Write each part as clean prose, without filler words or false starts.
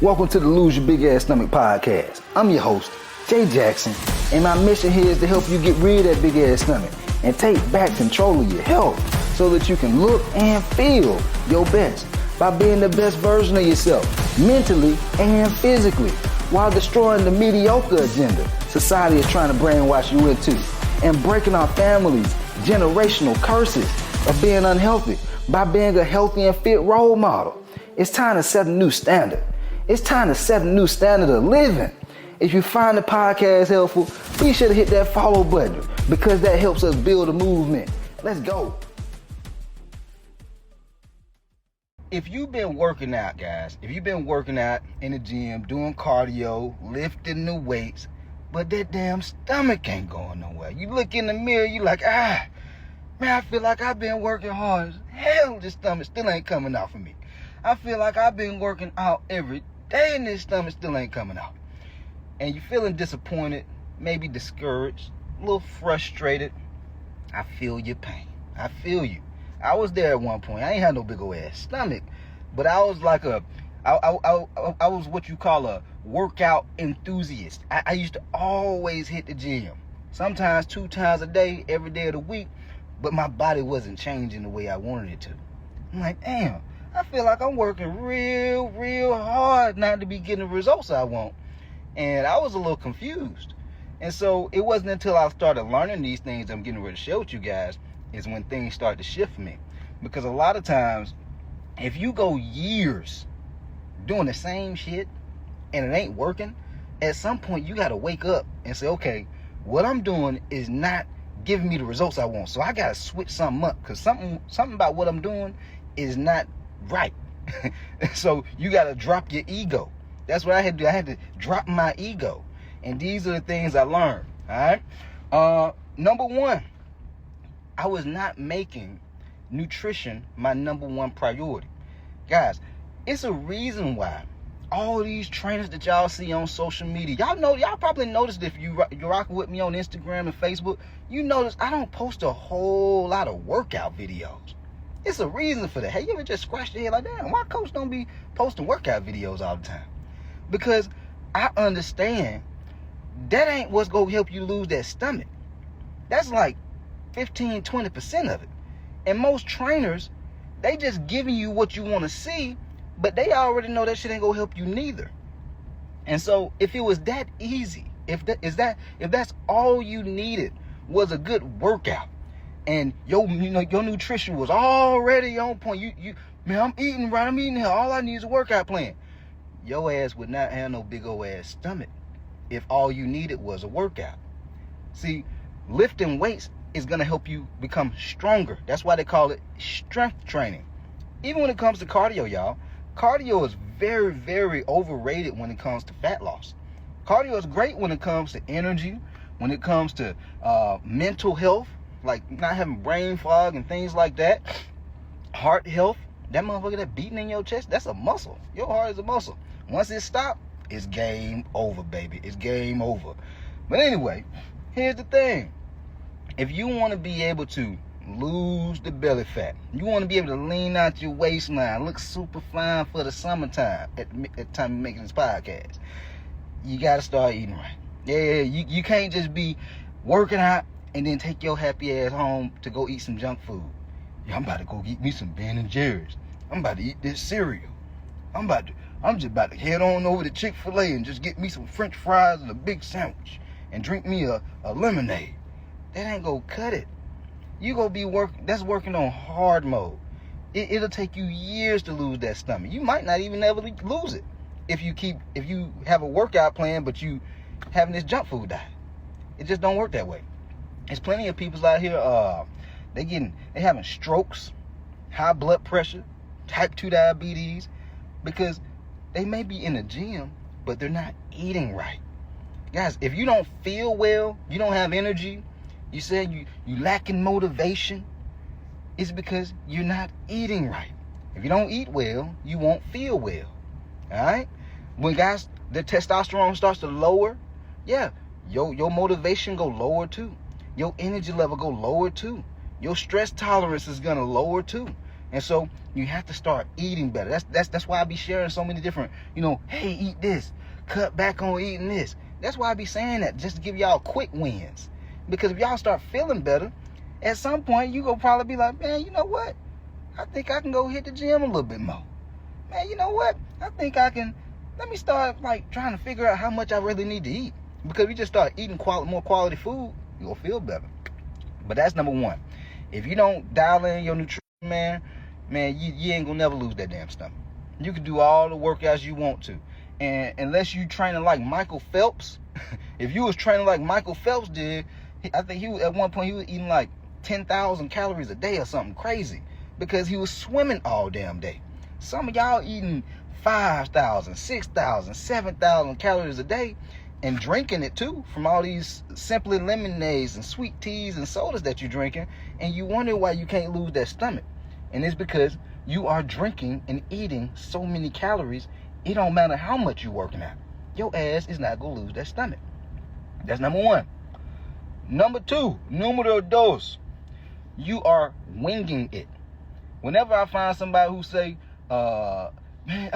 Welcome to the Lose Your Big Ass Stomach podcast. I'm your host, Jay Jackson, and my mission here is to help you get rid of that big ass stomach and take back control of your health so that you can look and feel your best by being the best version of yourself, mentally and physically, while destroying the mediocre agenda society is trying to brainwash you into, and breaking our families' generational curses of being unhealthy by being a healthy and fit role model. It's time to set a new standard. It's time to set a new standard of living. If you find the podcast helpful, be sure to hit that follow button because that helps us build a movement. Let's go. If you've been working out, guys, if you've been working out in the gym, doing cardio, lifting the weights, but that damn stomach ain't going nowhere. You look in the mirror, you like, man, I feel like I've been working hard as hell. This stomach still ain't coming out for me. I feel like I've been working out every day and this stomach still ain't coming out. And you're feeling disappointed, maybe discouraged, a little frustrated. I feel your pain. I feel you. I was there at one point. I ain't had no big old ass stomach, but I was like I was what you call a workout enthusiast. I used to always hit the gym, sometimes 2 times a day, every day of the week, but my body wasn't changing the way I wanted it to. I'm like, damn, I feel like I'm working real hard not to be getting the results I want. And I was a little confused. And so it wasn't until I started learning these things I'm getting ready to share with you guys is when things start to shift for me. Because a lot of times, if you go years doing the same shit and it ain't working, at some point you got to wake up and say, okay, what I'm doing is not giving me the results I want. So I got to switch something up because something about what I'm doing is not right. So you got to drop your ego. That's what I had to do. I had to drop my ego. And these are the things I learned. All right. Number one, I was not making nutrition my number one priority. Guys, it's a reason why all these trainers that y'all see on social media, y'all probably noticed if you're rocking with me on Instagram and Facebook, you notice I don't post a whole lot of workout videos. It's a reason for that. Hey, you ever just scratch your head like, damn, why coach don't be posting workout videos all the time? Because I understand that ain't what's going to help you lose that stomach. That's like 15-20% of it. And most trainers, they just giving you what you want to see, but they already know that shit ain't going to help you neither. And so if it was that easy, if that's all you needed was a good workout, and your nutrition was already on point. Man, I'm eating right. I'm eating here. All I need is a workout plan. Your ass would not have no big old ass stomach if all you needed was a workout. See, lifting weights is gonna help you become stronger. That's why they call it strength training. Even when it comes to cardio, y'all, cardio is very, very overrated when it comes to fat loss. Cardio is great when it comes to energy, when it comes to mental health, like not having brain fog and things like that. Heart health, that motherfucker that beating in your chest, that's a muscle. Your heart is a muscle. Once it stops, it's game over, baby. It's game over. But anyway, here's the thing. If you want to be able to lose the belly fat, you want to be able to lean out your waistline, look super fine for the summertime at the time you're making this podcast, you got to start eating right. Yeah, you can't just be working out and then take your happy ass home to go eat some junk food. Yeah, I'm about to go get me some Ben & Jerry's. I'm about to eat this cereal. I'm just about to head on over to Chick-fil-A and just get me some French fries and a big sandwich and drink me a lemonade. That ain't gonna cut it. You gonna be working on hard mode. It'll take you years to lose that stomach. You might not even ever lose it if you have a workout plan but you having this junk food diet. It just don't work that way. There's plenty of people out here, they having strokes, high blood pressure, type 2 diabetes, because they may be in the gym, but they're not eating right. Guys, if you don't feel well, you don't have energy, you say you lacking motivation, it's because you're not eating right. If you don't eat well, you won't feel well. All right? When guys, their testosterone starts to lower, yeah, your motivation go lower too. Your energy level go lower too. Your stress tolerance is gonna lower too. And so you have to start eating better. That's why I be sharing so many different, hey, eat this, cut back on eating this. That's why I be saying that, just to give y'all quick wins. Because if y'all start feeling better, at some point you gonna probably be like, man, you know what? I think I can go hit the gym a little bit more. Man, you know what? I think I can. Let me start trying to figure out how much I really need to eat. Because if you just start eating more quality food, you'll feel better. But that's number one. If you don't dial in your nutrition, man, you ain't gonna never lose that damn stomach. You can do all the workouts you want to. And unless you training like Michael Phelps, if you was training like Michael Phelps did, I think he was, at one point he was eating like 10,000 calories a day or something crazy, because he was swimming all damn day. Some of y'all eating 5,000, 6,000, 7,000 calories a day and drinking it too from all these Simply lemonades and sweet teas and sodas that you're drinking, and you wonder why you can't lose that stomach. And it's because you are drinking and eating so many calories. It don't matter how much you're working out, your ass is not gonna lose that stomach. That's number one. Number two, numero dos, you are winging it. Whenever I find somebody who say, man,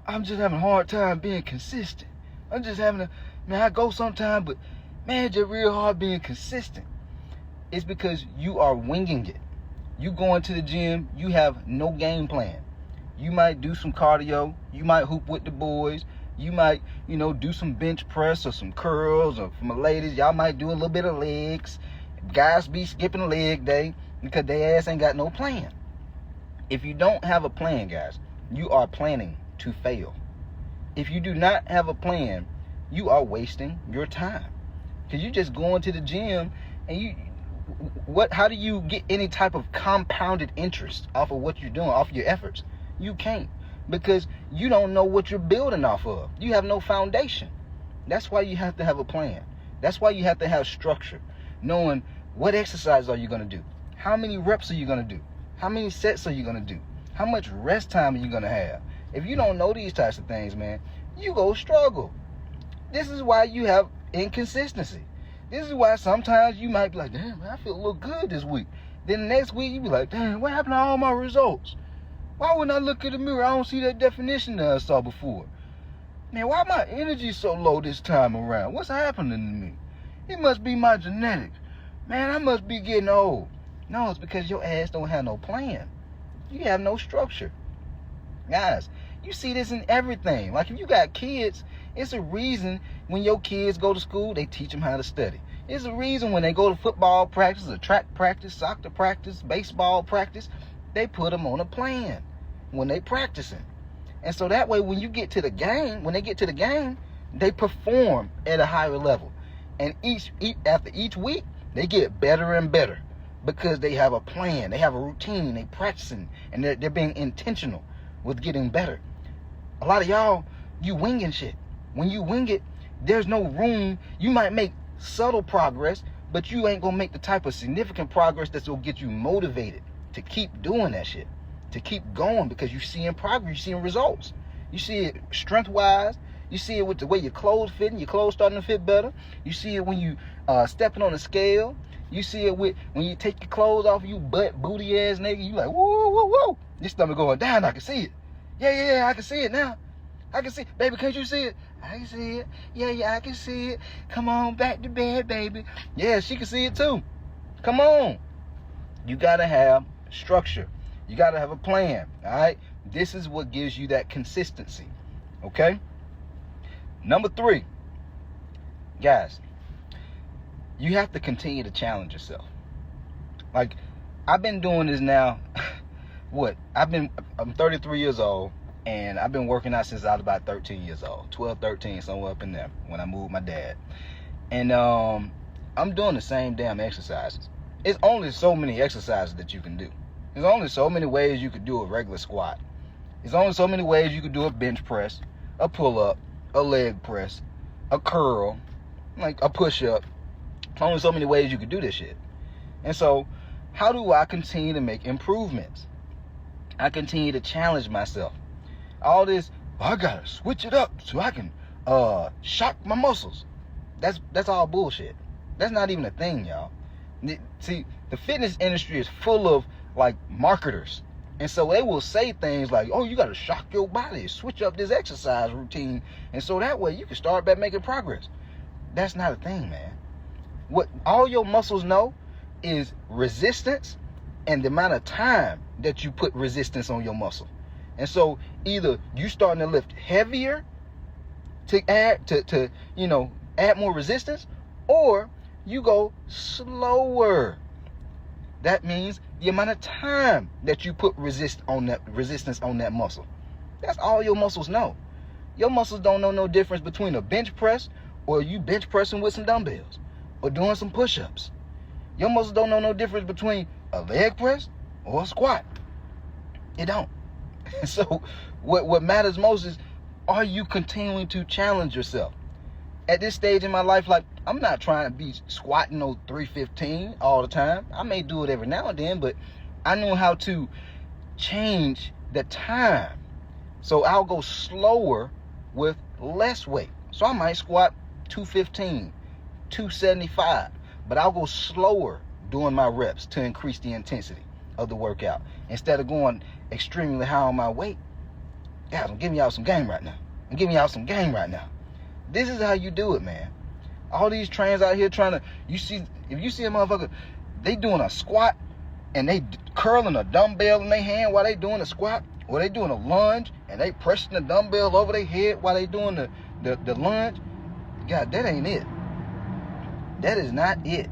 I'm just having a hard time being consistent. I'm just having I go sometime, but man, it's just real hard being consistent. It's because you are winging it. You going to the gym, you have no game plan. You might do some cardio, you might hoop with the boys, you might, do some bench press or some curls, or for my ladies, y'all might do a little bit of legs. Guys be skipping leg day because their ass ain't got no plan. If you don't have a plan, guys, you are planning to fail. If you do not have a plan, you are wasting your time. Because you just going to the gym and how do you get any type of compounded interest off of what you're doing, off of your efforts? You can't, because you don't know what you're building off of. You have no foundation. That's why you have to have a plan. That's why you have to have structure, knowing what exercise are you going to do, how many reps are you going to do, how many sets are you going to do, how much rest time are you going to have. If you don't know these types of things, man, you go struggle. This is why you have inconsistency. This is why sometimes you might be like, damn, man, I feel a little good this week. Then the next week you be like, damn, what happened to all my results? Why wouldn't I look in the mirror? I don't see that definition that I saw before. Man, why my energy so low this time around? What's happening to me? It must be my genetics. Man, I must be getting old. No, it's because your ass don't have no plan. You have no structure. Guys, you see this in everything. Like if you got kids, it's a reason when your kids go to school, they teach them how to study. It's a reason when they go to football practice, or track practice, soccer practice, baseball practice, they put them on a plan when they practicing. And so that way when they get to the game, they perform at a higher level. And after each week, they get better and better because they have a plan, they have a routine, they practicing, and they're being intentional with getting better. A lot of y'all, you winging shit. When you wing it, there's no room. You might make subtle progress, but you ain't gonna make the type of significant progress that's gonna get you motivated to keep doing that shit, to keep going, because you're seeing progress, you're seeing results. You see it strength-wise. You see it with the way your clothes fitting, your clothes starting to fit better. You see it when you stepping on the scale. You see it with when you take your clothes off, you booty ass nigga. You like, whoa, whoa, whoa. Your stomach going down. I can see it. Yeah, I can see it now. I can see it. Baby, can't you see it? I can see it. Yeah, I can see it. Come on back to bed, baby. Yeah, she can see it too. Come on. You got to have structure. You got to have a plan, all right? This is what gives you that consistency, okay? Number 3, guys, you have to continue to challenge yourself. Like, I've been doing this now, I'm 33 years old, and I've been working out since I was about 13 years old, 12, 13, somewhere up in there, when I moved my dad. And I'm doing the same damn exercises. It's only so many exercises that you can do. There's only so many ways you could do a regular squat. There's only so many ways you could do a bench press, a pull-up, a leg press, a curl, like a push-up. There's only so many ways you could do this shit. And so, how do I continue to make improvements? I continue to challenge myself. All this, I gotta switch it up so I can shock my muscles. That's all bullshit. That's not even a thing, y'all. See, the fitness industry is full of like marketers. And so they will say things like, oh, you got to shock your body, switch up this exercise routine, and so that way you can start back making progress. That's not a thing, man. What all your muscles know is resistance and the amount of time that you put resistance on your muscle. And so either you starting to lift heavier to add more resistance, or you go slower. That means the amount of time that you put resistance on that muscle. That's all your muscles know. Your muscles don't know no difference between a bench press or you bench pressing with some dumbbells or doing some push-ups. Your muscles don't know no difference between a leg press or a squat. It don't. So what matters most is, are you continuing to challenge yourself? At this stage in my life, like, I'm not trying to be squatting no 315 all the time. I may do it every now and then, but I know how to change the time. So I'll go slower with less weight. So I might squat 215, 275, but I'll go slower doing my reps to increase the intensity of the workout instead of going extremely high on my weight. Guys, I'm giving y'all some game right now. This is how you do it, man. All these trainers out here if you see a motherfucker, they doing a squat and they curling a dumbbell in their hand while they doing a squat, or they doing a lunge and they pressing the dumbbell over their head while they doing the lunge. God, that ain't it. That is not it.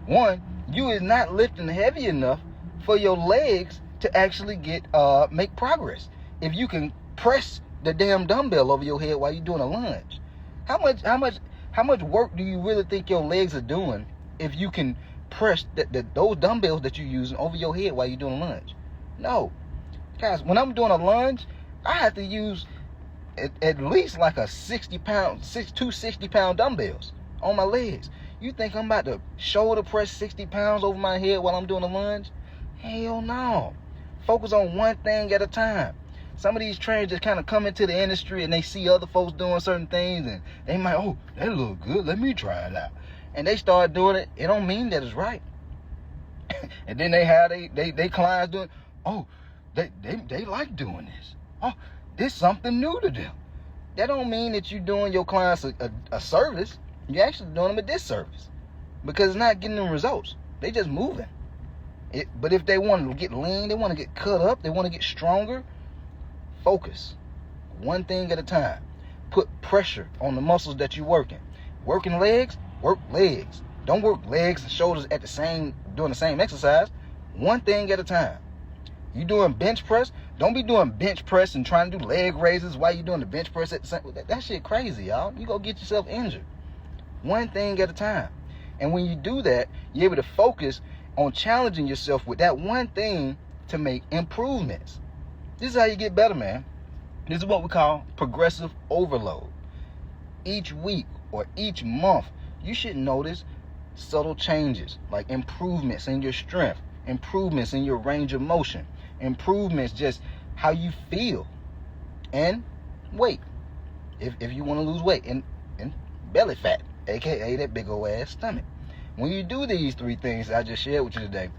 One, you is not lifting heavy enough for your legs to actually make progress. If you can press the damn dumbbell over your head while you're doing a lunge, how much work do you really think your legs are doing if you can press those dumbbells that you're using over your head while you're doing a lunge? No. Guys, when I'm doing a lunge, I have to use at least like a 260-pound dumbbells on my legs. You think I'm about to shoulder press 60 pounds over my head while I'm doing a lunge? Hell no. Focus on one thing at a time. Some of these trainers just kind of come into the industry and they see other folks doing certain things and they might, oh, that look good, let me try it out. And they start doing it. It don't mean that it's right. And then they have they clients doing, oh, they like doing this. Oh, this something new to them. That don't mean that you're doing your clients a service. You're actually doing them a disservice because it's not getting them results. They just moving. But if they want to get lean, they want to get cut up, they want to get stronger, focus. One thing at a time. Put pressure on the muscles that you're working. Working legs, work legs. Don't work legs and shoulders doing the same exercise. One thing at a time. You doing bench press? Don't be doing bench press and trying to do leg raises while you doing the bench press at the same. That shit crazy, y'all. You go get yourself injured. One thing at a time. And when you do that, you're able to focus on challenging yourself with that one thing to make improvements. This is how you get better, man. This is what we call progressive overload. Each week or each month, you should notice subtle changes, like improvements in your strength, improvements in your range of motion, improvements just how you feel, and weight. If you want to lose weight, and belly fat, aka that big old ass stomach. When you do these three things I just shared with you today,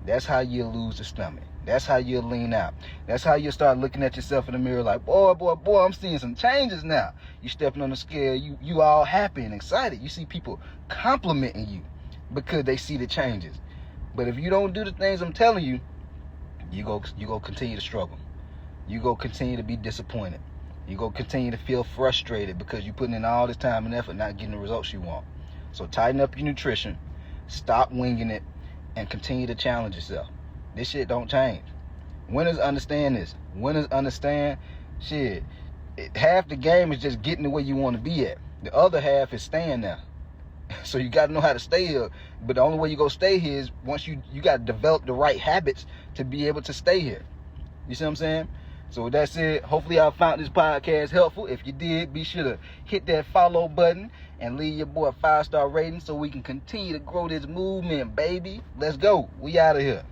that's how you lose the stomach. That's how you lean out. That's how you start looking at yourself in the mirror like, boy, I'm seeing some changes now. You stepping on the scale, you all happy and excited. You see people complimenting you because they see the changes. But if you don't do the things I'm telling you, you go continue to struggle. You go continue to be disappointed. You go continue to feel frustrated because you're putting in all this time and effort not getting the results you want. So tighten up your nutrition, stop winging it, and continue to challenge yourself. This shit don't change. Winners understand this. Winners understand, shit, half the game is just getting to where you want to be at. The other half is staying there. So you got to know how to stay here. But the only way you go stay here is once you got to develop the right habits to be able to stay here. You see what I'm saying? So with that said, hopefully I found this podcast helpful. If you did, be sure to hit that follow button and leave your boy a 5-star rating so we can continue to grow this movement, baby. Let's go. We out of here.